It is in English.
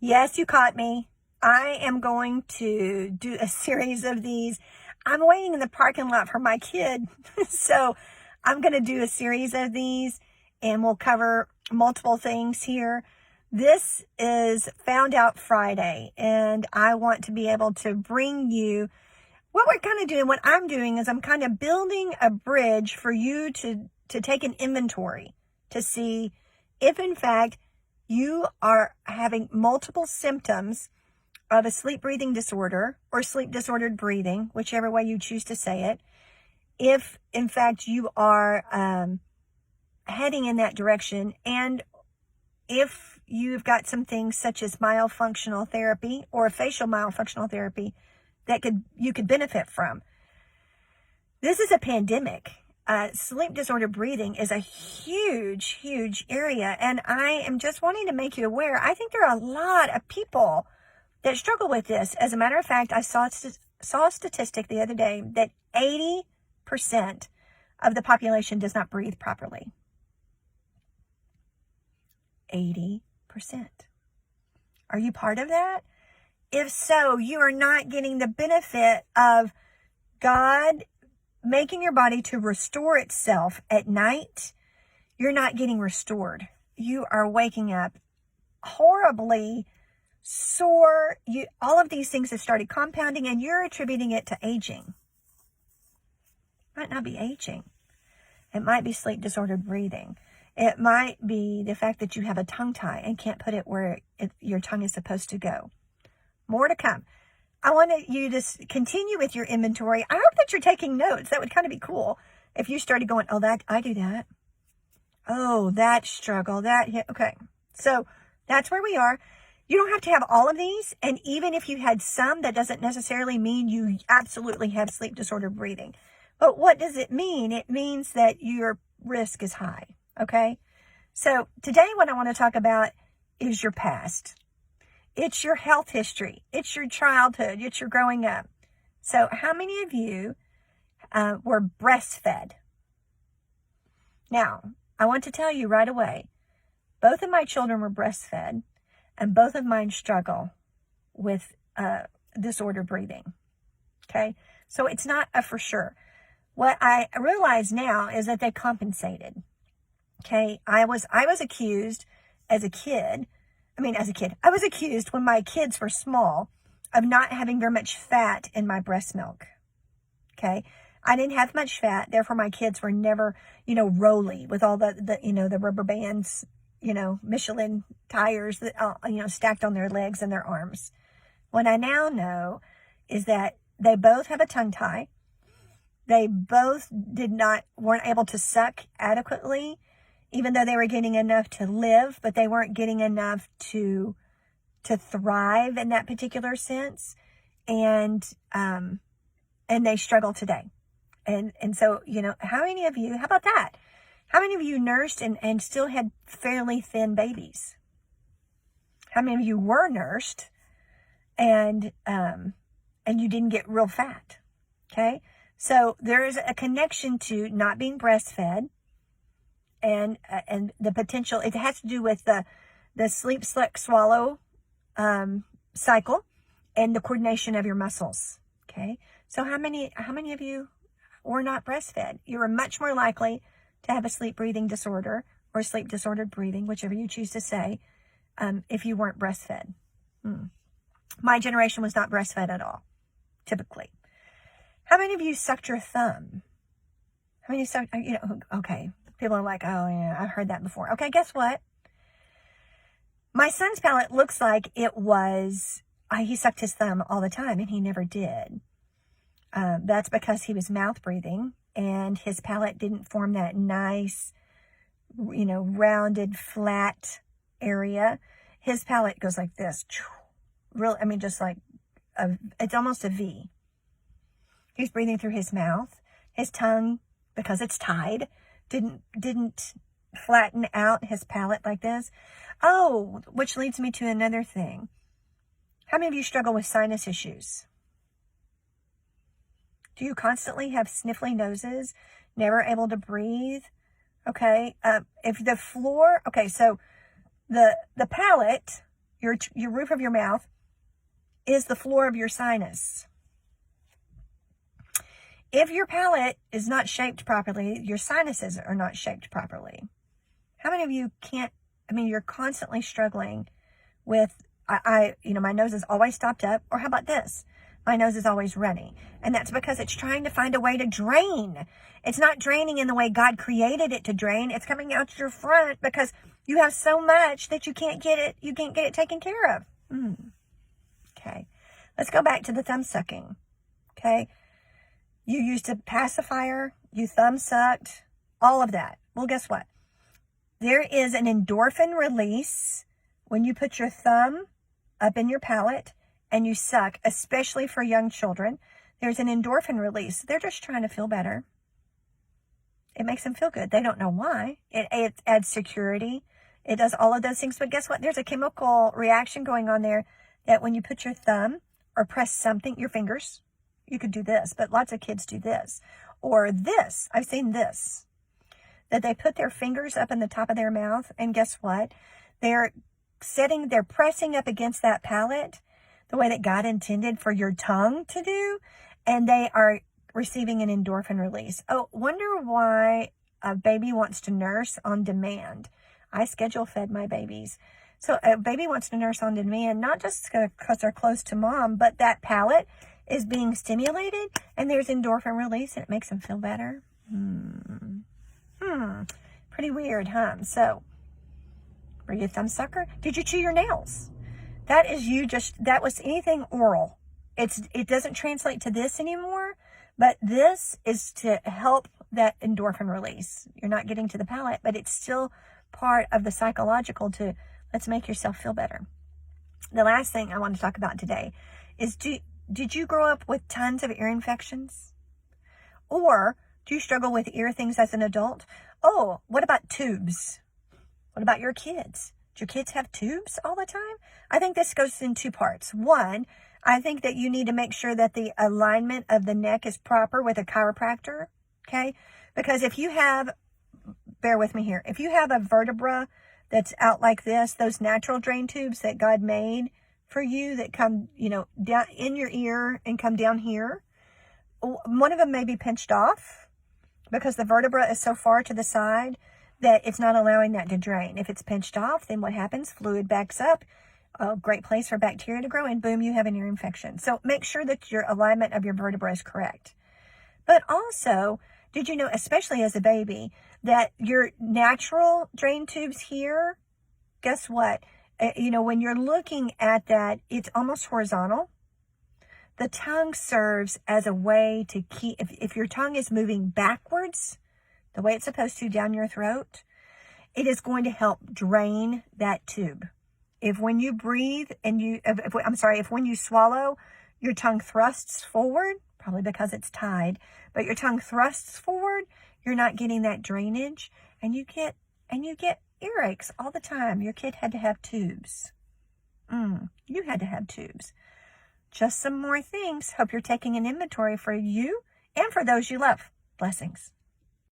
Yes, you caught me. I am going to do a series of these. I'm waiting in the parking lot for my kid. So I'm going to do a series of these and we'll cover multiple things here. This is Found Out Friday, and I want to be able to bring you what we're kind of doing. What I'm doing is I'm kind of building a bridge for you to take an inventory to see if in fact you are having multiple symptoms of a sleep breathing disorder or sleep disordered breathing, whichever way you choose to say it. If in fact you are heading in that direction, and if you've got some things such as myofunctional therapy or facial myofunctional therapy that you could benefit from. This is a pandemic. Sleep disordered breathing is a huge, huge area. And I am just wanting to make you aware. I think there are a lot of people that struggle with this. As a matter of fact, I saw a statistic the other day that 80% of the population does not breathe properly. 80%. Are you part of that? If so, you are not getting the benefit of God making your body to restore itself at night. You're not getting restored. You are waking up horribly sore. All of these things have started compounding, and you're attributing it to aging. It might not be aging. It might be sleep disordered breathing. It might be the fact that you have a tongue tie and can't put it where your tongue is supposed to go. More to come. I want you to continue with your inventory. I hope that you're taking notes. That would kind of be cool if you started going, oh, that I do that. Oh, that struggle, that hit. Okay, so that's where we are. You don't have to have all of these. And even if you had some, that doesn't necessarily mean you absolutely have sleep disordered breathing. But what does it mean? It means that your risk is high. Okay, so today what I want to talk about is your past. It's your health history. It's your childhood. It's your growing up. So how many of you were breastfed? Now, I want to tell you right away, both of my children were breastfed, and both of mine struggle with disordered breathing. Okay, so it's not a for sure. What I realize now is that they compensated. Okay, I was accused as a kid. I was accused when my kids were small of not having very much fat in my breast milk. Okay, I didn't have much fat, therefore my kids were never, roly with all the rubber bands, Michelin tires that, stacked on their legs and their arms. What I now know is that they both have a tongue tie. They both weren't able to suck adequately, even though they were getting enough to live, but they weren't getting enough to thrive in that particular sense. And they struggle today. And so, how many of you, how about that? How many of you nursed and still had fairly thin babies? How many of you were nursed and you didn't get real fat? Okay. So there is a connection to not being breastfed, and the potential. It has to do with the sleep, swallow cycle and the coordination of your muscles. Okay, so how many of you were not breastfed? You were much more likely to have a sleep breathing disorder or sleep disordered breathing, whichever you choose to say, if you weren't breastfed. My generation was not breastfed at all, typically. How many of you sucked your thumb? How many sucked? Okay. People are like, oh, yeah, I've heard that before. Okay, guess what? My son's palate looks like it was, he sucked his thumb all the time, and he never did. That's because he was mouth breathing, and his palate didn't form that nice, rounded, flat area. His palate goes like this. Just like, it's almost a V. He's breathing through his mouth. His tongue, because it's tied, didn't flatten out his palate like this. Oh, which leads me to another thing. How many of you struggle with sinus issues? Do you constantly have sniffly noses, never able to breathe? Okay, if the floor, okay, so the palate your roof of your mouth, is the floor of your sinus. If your palate is not shaped properly, your sinuses are not shaped properly. How many of you you're constantly struggling with, my nose is always stopped up, or how about this? My nose is always runny. And that's because it's trying to find a way to drain. It's not draining in the way God created it to drain. It's coming out your front because you have so much that you can't get it taken care of. Okay. Let's go back to the thumb sucking. Okay. You used a pacifier, you thumb sucked, all of that. Well, guess what? There is an endorphin release when you put your thumb up in your palate and you suck, especially for young children. There's an endorphin release. They're just trying to feel better. It makes them feel good. They don't know why. It adds security. It does all of those things. But guess what? There's a chemical reaction going on there that when you put your thumb or press something, your fingers, you could do this, but lots of kids do this. Or this. I've seen this. That they put their fingers up in the top of their mouth, and guess what? They're pressing up against that palate the way that God intended for your tongue to do, and they are receiving an endorphin release. Oh, wonder why a baby wants to nurse on demand. I schedule fed my babies. So a baby wants to nurse on demand, not just because they're close to mom, but that palate is being stimulated, and there's endorphin release, and it makes them feel better. Pretty weird, huh? So, were you a thumb sucker? Did you chew your nails? That was anything oral. It doesn't translate to this anymore, but this is to help that endorphin release. You're not getting to the palate, but it's still part of the psychological to let's make yourself feel better. The last thing I want to talk about today is did you grow up with tons of ear infections? Or do you struggle with ear things as an adult? Oh, what about tubes? What about your kids? Do your kids have tubes all the time? I think this goes in two parts. One, I think that you need to make sure that the alignment of the neck is proper with a chiropractor, okay? Because if you have, bear with me here, if you have a vertebra that's out like this, those natural drain tubes that God made for you that come, down in your ear and come down here, one of them may be pinched off because the vertebra is so far to the side that it's not allowing that to drain. If it's pinched off, then what happens? Fluid backs up. A great place for bacteria to grow, and boom, you have an ear infection. So make sure that your alignment of your vertebra is correct. But also, did you know, especially as a baby, that your natural drain tubes here, guess what? When you're looking at that, it's almost horizontal. The tongue serves as a way to keep, if your tongue is moving backwards, the way it's supposed to down your throat, it is going to help drain that tube. If when you breathe and if when you swallow, your tongue thrusts forward, probably because it's tied, but your tongue thrusts forward, you're not getting that drainage, and you get earaches all the time. Your kid had to have tubes. You had to have tubes. Just some more things. Hope you're taking an inventory for you and for those you love. Blessings.